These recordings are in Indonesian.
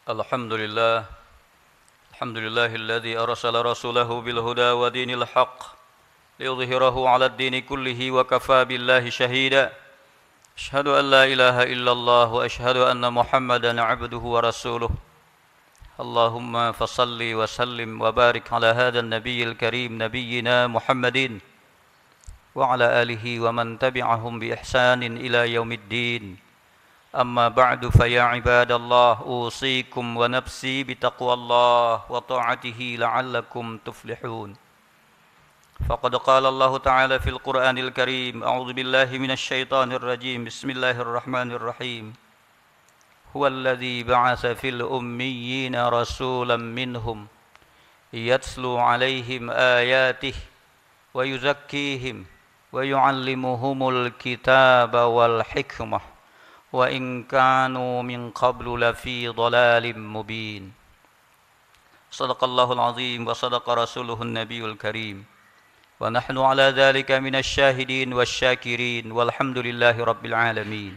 الحمد لله الحمد لله الذي أرسل رسوله بالهدى ودين الحق ليظهره على الدين كله وكفى بالله شهيدا أشهد أن لا إله إلا الله وأشهد أن محمدا عبده ورسوله اللهم فصل وسلم وبارك على هذا النبي الكريم نبينا محمد وعلى آله ومن تبعهم بإحسان إلى يوم الدين أما بعد فيا عباد الله أوصيكم ونفسي بتقوى الله وطاعته لعلكم تفلحون فقد قال الله تعالى في القرآن الكريم أعوذ بالله من الشيطان الرجيم بسم الله الرحمن الرحيم هو الذي بعث في الأميين رسولا منهم يتلو عليهم آياته ويزكيهم ويعلمهم الكتاب والحكمة وإن كانوا من قبل لفي ضلال مبين صدق الله العظيم وصدق رسوله النبي الكريم ونحن على ذلك من الشاهدين والشاكرين والحمد لله رب العالمين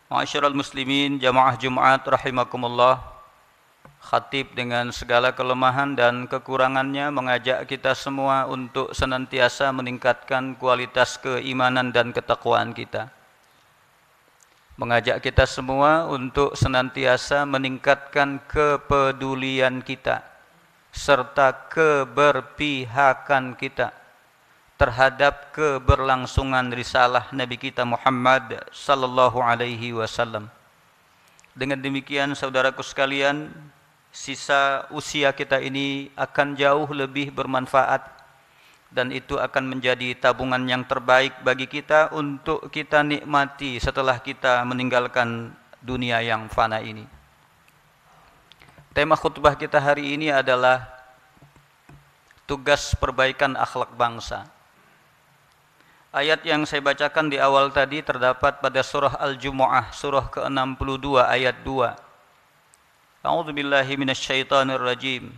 Ma'asyiral muslimin jamaah Jumat rahimakumullah. Khatib dengan segala kelemahan dan kekurangannya mengajak kita semua untuk senantiasa meningkatkan kualitas keimanan dan ketakwaan kita. Mengajak kita semua untuk senantiasa meningkatkan kepedulian kita serta keberpihakan kita terhadap keberlangsungan risalah Nabi kita Muhammad sallallahu alaihi wasallam. Dengan demikian saudaraku sekalian, sisa usia kita ini akan jauh lebih bermanfaat dan itu akan menjadi tabungan yang terbaik bagi kita untuk kita nikmati setelah kita meninggalkan dunia yang fana ini. Tema khutbah kita hari ini adalah tugas perbaikan akhlak bangsa. Ayat yang saya bacakan di awal tadi terdapat pada surah Al-Jumu'ah, surah ke-62 ayat 2. A'udzu billahi minasyaitonir rajim.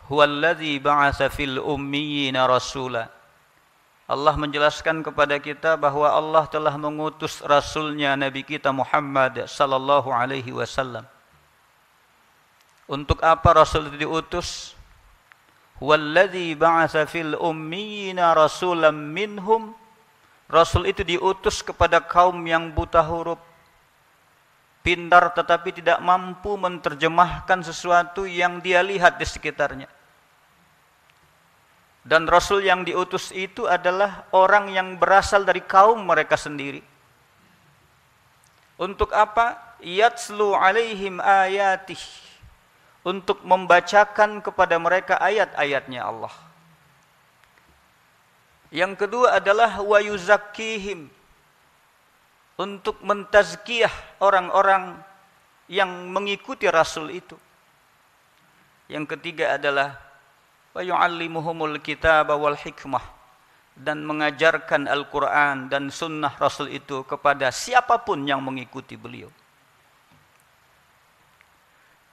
Huwallazi ba'atsa fil ummiyina rasula. Allah menjelaskan kepada kita bahwa Allah telah mengutus rasulnya Nabi kita Muhammad sallallahu alaihi wasallam. Untuk apa rasul itu diutus? Huwallazi ba'atsa fil ummiyina rasulan minhum. Rasul itu diutus kepada kaum yang buta huruf, pintar tetapi tidak mampu menerjemahkan sesuatu yang dia lihat di sekitarnya. Dan Rasul yang diutus itu adalah orang yang berasal dari kaum mereka sendiri. Untuk apa? Yatslu alaihim ayatih. Untuk membacakan kepada mereka ayat-ayatnya Allah. Yang kedua adalah wa yuzakkihim. Untuk mentazkiyah orang-orang yang mengikuti Rasul itu. Yang ketiga adalah wa yu'allimuhumul kitaba wal hikmah, dan mengajarkan Al-Quran dan sunnah Rasul itu kepada siapapun yang mengikuti beliau.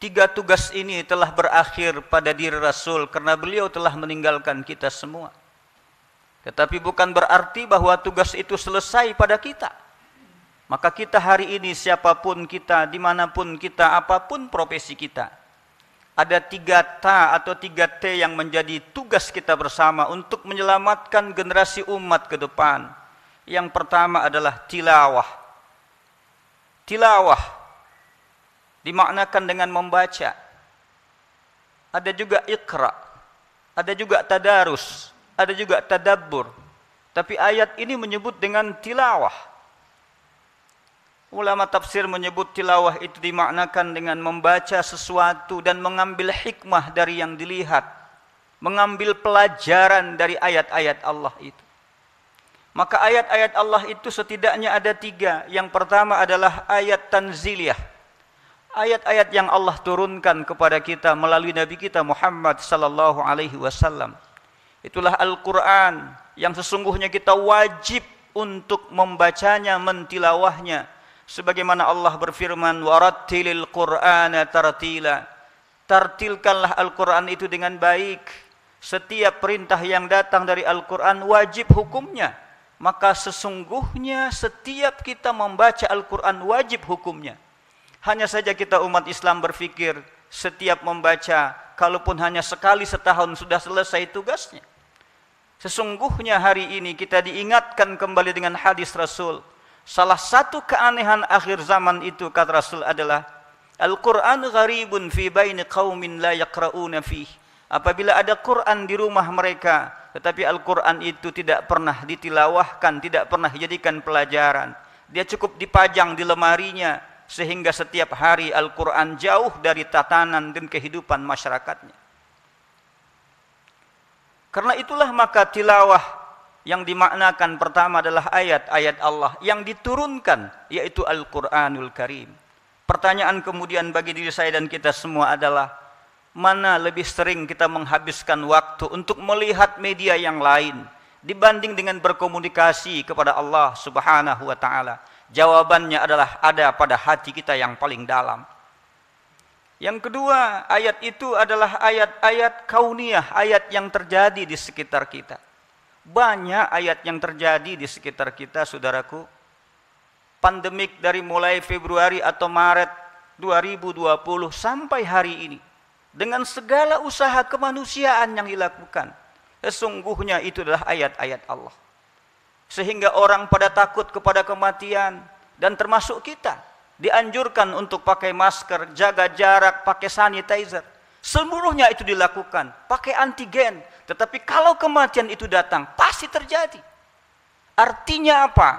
Tiga tugas ini telah berakhir pada diri Rasul karena beliau telah meninggalkan kita semua. Tetapi bukan berarti bahwa tugas itu selesai pada kita. Maka kita hari ini siapapun kita, dimanapun kita, apapun profesi kita, ada 3 ta atau 3 T yang menjadi tugas kita bersama untuk menyelamatkan generasi umat ke depan. Yang pertama adalah tilawah. Tilawah dimaknakan dengan membaca. Ada juga iqra, ada juga tadarus, ada juga tadabbur. Tapi ayat ini menyebut dengan tilawah. Ulama tafsir menyebut tilawah itu dimaknakan dengan membaca sesuatu dan mengambil hikmah dari yang dilihat, mengambil pelajaran dari ayat-ayat Allah itu. Maka ayat-ayat Allah itu setidaknya ada 3. Yang pertama adalah ayat tanziliyah. Ayat-ayat yang Allah turunkan kepada kita melalui Nabi kita Muhammad sallallahu alaihi wasallam. Itulah Al-Quran yang sesungguhnya kita wajib untuk membacanya, mentilawahnya. Sebagaimana Allah berfirman, warattilil Qur'ana tartila. Tartilkanlah Al-Quran itu dengan baik. Setiap perintah yang datang dari Al-Quran wajib hukumnya. Maka sesungguhnya setiap kita membaca Al-Quran wajib hukumnya. Hanya saja kita umat Islam berpikir setiap membaca, kalaupun hanya sekali setahun sudah selesai tugasnya. Sesungguhnya hari ini kita diingatkan kembali dengan hadis Rasul. Salah satu keanehan akhir zaman itu, kata Rasul, adalah Al-Quran gharibun fi baini qaumin la yaqra'una fih. Apabila ada Quran di rumah mereka, tetapi Al-Quran itu tidak pernah ditilawahkan, tidak pernah dijadikan pelajaran. Dia cukup dipajang di lemarinya, sehingga setiap hari Al-Quran jauh dari tatanan dan kehidupan masyarakatnya. Karena itulah maka tilawah yang dimaknakan pertama adalah ayat-ayat Allah yang diturunkan, yaitu Al-Quranul Karim. Pertanyaan kemudian bagi diri saya dan kita semua adalah, mana lebih sering kita menghabiskan waktu untuk melihat media yang lain dibanding dengan berkomunikasi kepada Allah Subhanahu wa Ta'ala? Jawabannya adalah ada pada hati kita yang paling dalam. Yang kedua, ayat itu adalah ayat-ayat kauniyah, ayat yang terjadi di sekitar kita. Banyak ayat yang terjadi di sekitar kita, saudaraku. Pandemik dari mulai Februari atau Maret 2020 sampai hari ini, dengan segala usaha kemanusiaan yang dilakukan, sesungguhnya itu adalah ayat-ayat Allah. Sehingga orang pada takut kepada kematian, dan termasuk kita dianjurkan untuk pakai masker, jaga jarak, pakai sanitizer. Seluruhnya itu dilakukan, pakai antigen. Tetapi kalau kematian itu datang, pasti terjadi. Artinya apa?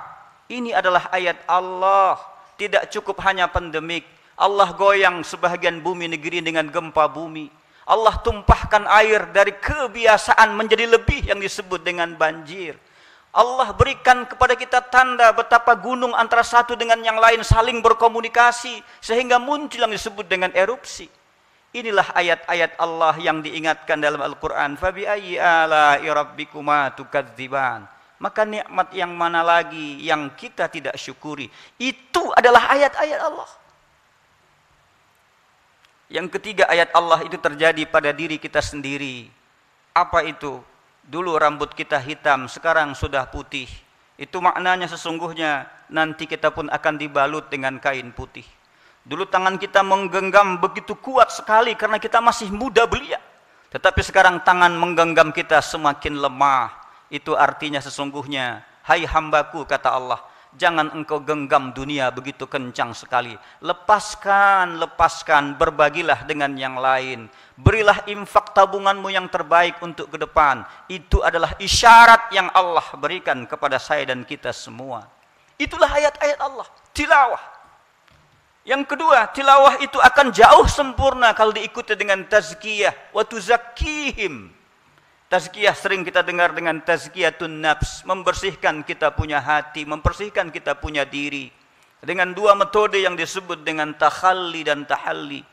Ini adalah ayat Allah. Tidak cukup hanya pandemik. Allah goyang sebahagian bumi negeri dengan gempa bumi. Allah tumpahkan air dari kebiasaan menjadi lebih yang disebut dengan banjir. Allah berikan kepada kita tanda betapa gunung antara satu dengan yang lain saling berkomunikasi sehingga muncul yang disebut dengan erupsi. Inilah ayat-ayat Allah yang diingatkan dalam Al-Quran. Fabi ayyi ala'i rabbikuma tukadziban. Maka nikmat yang mana lagi yang kita tidak syukuri? Itu adalah ayat-ayat Allah. Yang ketiga, ayat Allah itu terjadi pada diri kita sendiri. Apa itu? Dulu rambut kita hitam, sekarang sudah putih. Itu maknanya sesungguhnya nanti kita pun akan dibalut dengan kain putih. Dulu tangan kita menggenggam begitu kuat sekali karena kita masih muda belia. Tetapi sekarang tangan menggenggam kita semakin lemah. Itu artinya sesungguhnya, hai hambaku, kata Allah, jangan engkau genggam dunia begitu kencang sekali. Lepaskan, berbagilah dengan yang lain. Berilah infak tabunganmu yang terbaik untuk ke depan. Itu adalah isyarat yang Allah berikan kepada saya dan kita semua. Itulah ayat-ayat Allah, tilawah. Yang kedua, tilawah itu akan jauh sempurna kalau diikuti dengan tazkiyah wa tuzakkihim. Tazkiyah sering kita dengar dengan tazkiyatun nafs, membersihkan kita punya hati, membersihkan kita punya diri. Dengan dua metode yang disebut dengan takhalli dan tahalli.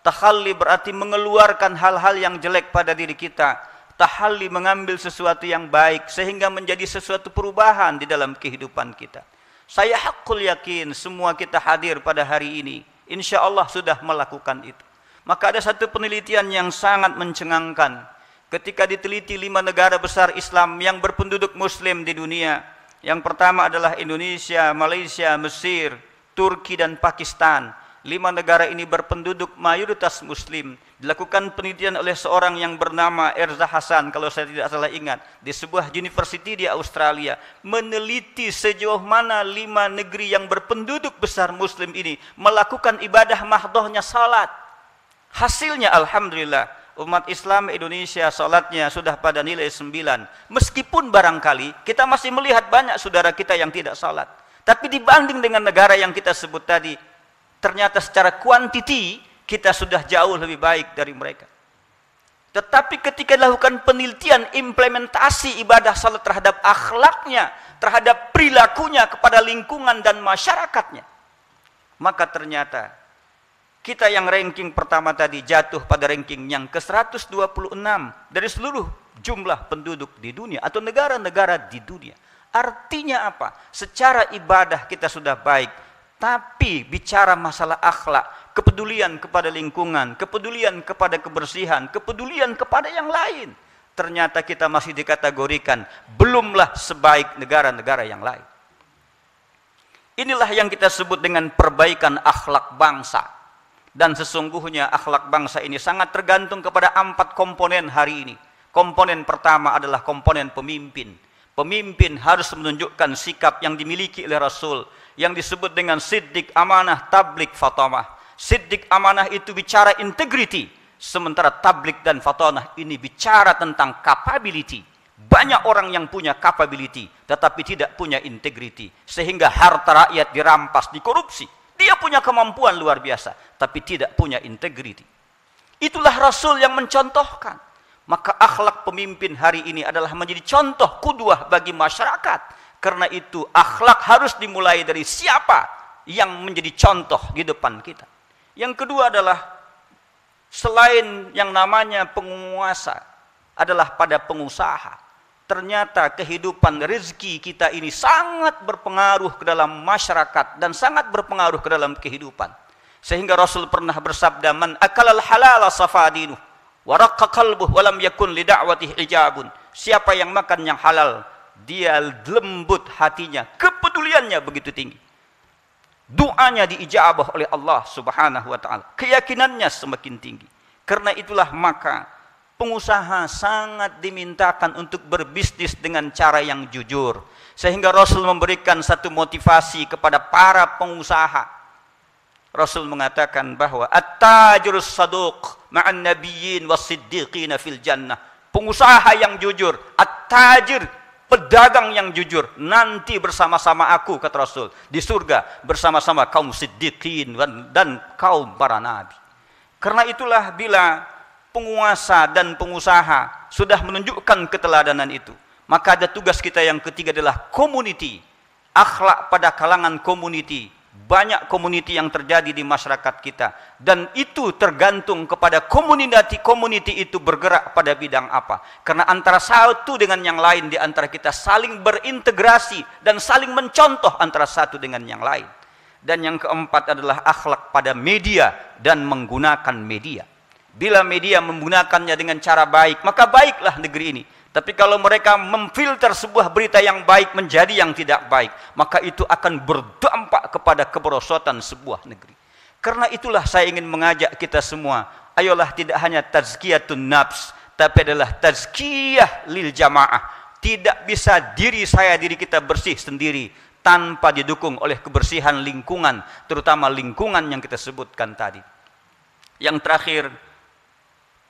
Takhalli berarti mengeluarkan hal-hal yang jelek pada diri kita. Tahalli mengambil sesuatu yang baik sehingga menjadi sesuatu perubahan di dalam kehidupan kita. Saya hakul yakin semua kita hadir pada hari ini, insya Allah sudah melakukan itu. Maka ada satu penelitian yang sangat mencengangkan. Ketika diteliti 5 negara besar Islam yang berpenduduk Muslim di dunia. Yang pertama adalah Indonesia, Malaysia, Mesir, Turki dan Pakistan. 5 negara ini berpenduduk mayoritas Muslim. Dilakukan penelitian oleh seorang yang bernama Erza Hasan, kalau saya tidak salah ingat, di sebuah university di Australia. Meneliti sejauh mana 5 negeri yang berpenduduk besar Muslim ini melakukan ibadah mahdohnya salat. Hasilnya alhamdulillah, umat Islam Indonesia salatnya sudah pada nilai 9. Meskipun barangkali kita masih melihat banyak saudara kita yang tidak salat. Tapi dibanding dengan negara yang kita sebut tadi, ternyata secara kuantiti kita sudah jauh lebih baik dari mereka. Tetapi ketika dilakukan penelitian implementasi ibadah salat terhadap akhlaknya, terhadap perilakunya kepada lingkungan dan masyarakatnya, maka ternyata kita yang ranking pertama tadi jatuh pada ranking yang ke-126 dari seluruh jumlah penduduk di dunia atau negara-negara di dunia. Artinya apa? Secara ibadah kita sudah baik, tapi bicara masalah akhlak, kepedulian kepada lingkungan, kepedulian kepada kebersihan, kepedulian kepada yang lain, ternyata kita masih dikategorikan belumlah sebaik negara-negara yang lain. Inilah yang kita sebut dengan perbaikan akhlak bangsa. Dan sesungguhnya akhlak bangsa ini sangat tergantung kepada 4 komponen hari ini. Komponen pertama adalah komponen pemimpin. Pemimpin harus menunjukkan sikap yang dimiliki oleh Rasul, yang disebut dengan siddiq, amanah, tablik, fatamah. Siddiq, amanah itu bicara integrity, sementara tablik dan fatamah ini bicara tentang capability. Banyak orang yang punya capability tetapi tidak punya integrity, sehingga harta rakyat dirampas, dikorupsi. Dia punya kemampuan luar biasa tapi tidak punya integrity. Itulah Rasul yang mencontohkan. Maka akhlak pemimpin hari ini adalah menjadi contoh qudwah bagi masyarakat. Karena itu akhlak harus dimulai dari siapa yang menjadi contoh di depan kita. Yang kedua adalah selain yang namanya penguasa adalah pada pengusaha. Ternyata kehidupan rezeki kita ini sangat berpengaruh ke dalam masyarakat dan sangat berpengaruh ke dalam kehidupan. Sehingga Rasul pernah bersabda, man akalal halala safadinu wa raqqa qalbuh wa lam yakun li da'watihi ijabun. Siapa yang makan yang halal, dia lembut hatinya, kepeduliannya begitu tinggi. Doanya diijabah oleh Allah Subhanahu wa taala. Keyakinannya semakin tinggi. Karena itulah maka pengusaha sangat dimintakan untuk berbisnis dengan cara yang jujur. Sehingga Rasul memberikan satu motivasi kepada para pengusaha. Rasul mengatakan bahwa at-tajirus saduq ma'an nabiyyin was-siddiqina fil jannah. Pengusaha yang jujur, at-tajir, pedagang yang jujur, nanti bersama-sama aku, kata Rasul, di surga bersama-sama kaum siddiqin dan kaum para nabi. Karena itulah bila penguasa dan pengusaha sudah menunjukkan keteladanan itu, maka ada tugas kita yang ketiga adalah community. Akhlak pada kalangan community. Banyak community yang terjadi di masyarakat kita, dan itu tergantung kepada community itu bergerak pada bidang apa. Karena antara satu dengan yang lain di antara kita saling berintegrasi dan saling mencontoh antara satu dengan yang lain. Dan yang keempat adalah akhlak pada media dan menggunakan media. Bila media menggunakannya dengan cara baik, maka baiklah negeri ini. Tapi kalau mereka memfilter sebuah berita yang baik menjadi yang tidak baik, maka itu akan berdampak kepada kemerosotan sebuah negeri. Karena itulah saya ingin mengajak kita semua, ayolah tidak hanya tazkiyatun nafs, tapi adalah tazkiyah lil jamaah. Tidak bisa diri kita bersih sendiri tanpa didukung oleh kebersihan lingkungan, terutama lingkungan yang kita sebutkan tadi. Yang terakhir,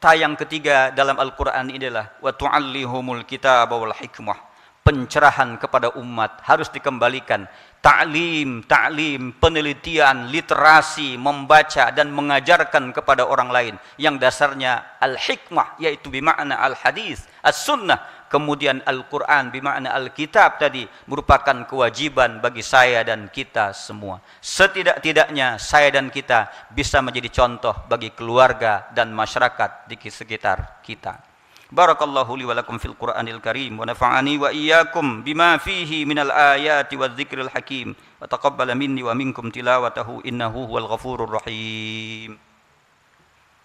tayang ketiga dalam Al-Quran ini adalah wa tu'allihumul kitaba wal hikmah. Pencerahan kepada umat harus dikembalikan. Ta'lim, penelitian, literasi, membaca dan mengajarkan kepada orang lain yang dasarnya al-hikmah, yaitu bimakna al-hadis, as-sunnah. Kemudian Al-Quran bimakna Al-Kitab tadi merupakan kewajiban bagi saya dan kita semua. Setidak-tidaknya saya dan kita bisa menjadi contoh bagi keluarga dan masyarakat di sekitar kita. Barakallahu li wa lakum fil Qur'anil Karim wa nafa'ani wa iyyakum bima fihi minal ayati wadh-dhikril hakim wa taqabbala minni wa minkum tilawatahu innahu huwal ghafurur rahim.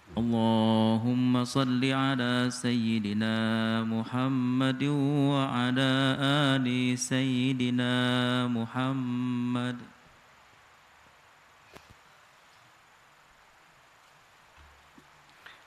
اللهم صل على سيدنا محمد وعلى آل سيدنا محمد.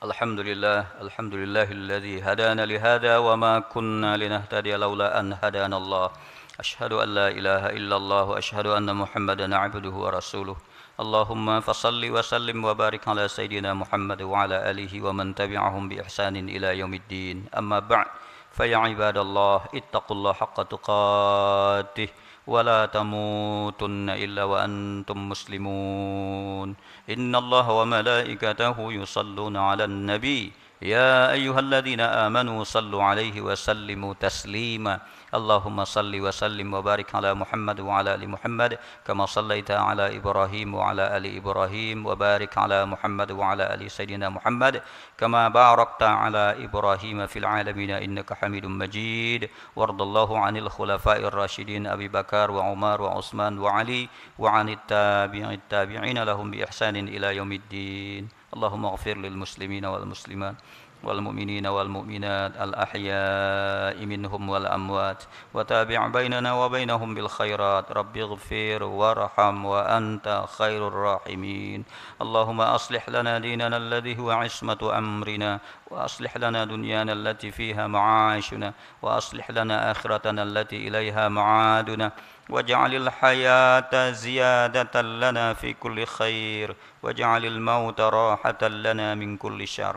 Alhamdulillahilladzi hadana lihada wa ma kunna linahtadiya laula an hadana Allah. Asyhadu an la ilaha illallah wa asyhadu anna Muhammadan abduhu wa rasuluh. Allahumma fasalli wa sallim wa barik ala sayyidina Muhammad wa ala alihi wa man tabi'ahum bi ihsanin ila yaumiddin. Amma ba'd, fa ya ibadallah ittaqullaha haqqa tuqatih wa la tamutunna illa wa antum muslimun. Innallaha wa malaikatahu yusalluna 'alan nabi. Ya ayyuhalladzina amanu sallu 'alaihi wa sallimu taslima. Allahumma salli wa sallim wa barik ala Muhammad wa ala ali Muhammad kama sallaita ala Ibrahim wa ala ali Ibrahim wa barik ala Muhammad wa ala ali Sayyidina Muhammad kama barakta ala Ibrahim fil alamin innaka Hamidum Majid. Wardallahu anil khulafa'ir rasyidin Abi Bakar wa Umar wa Utsman wa Ali wa anit tabi'in lahum bi ihsanin ila yaumiddin. Allahumma ighfir lil muslimina wal muslimat والمؤمنين والمؤمنات الأحياء منهم والأموات وتابع بيننا وبينهم بالخيرات رب اغفر وارحم وأنت خير الراحمين اللهم أصلح لنا ديننا الذي هو عصمة أمرنا وأصلح لنا دنيانا التي فيها معاشنا وأصلح لنا آخرتنا التي إليها معادنا واجعل الحياة زيادة لنا في كل خير واجعل الموت راحة لنا من كل شر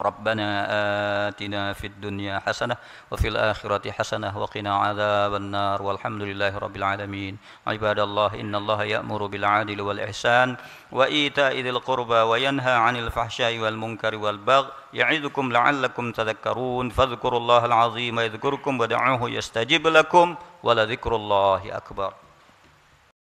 ربنا آتنا في الدنيا حسنة وفي الآخرة حسنة وقنا عذاب النار والحمد لله رب العالمين عباد الله إن الله يأمر بالعدل والإحسان وإيتاء ذي القربى وينهى عن الفحشاء والمنكر والبغي يعظكم لعلكم تذكرون فاذكروا الله العظيم يذكركم ودعوه يستجب لكم ولذكر الله أكبر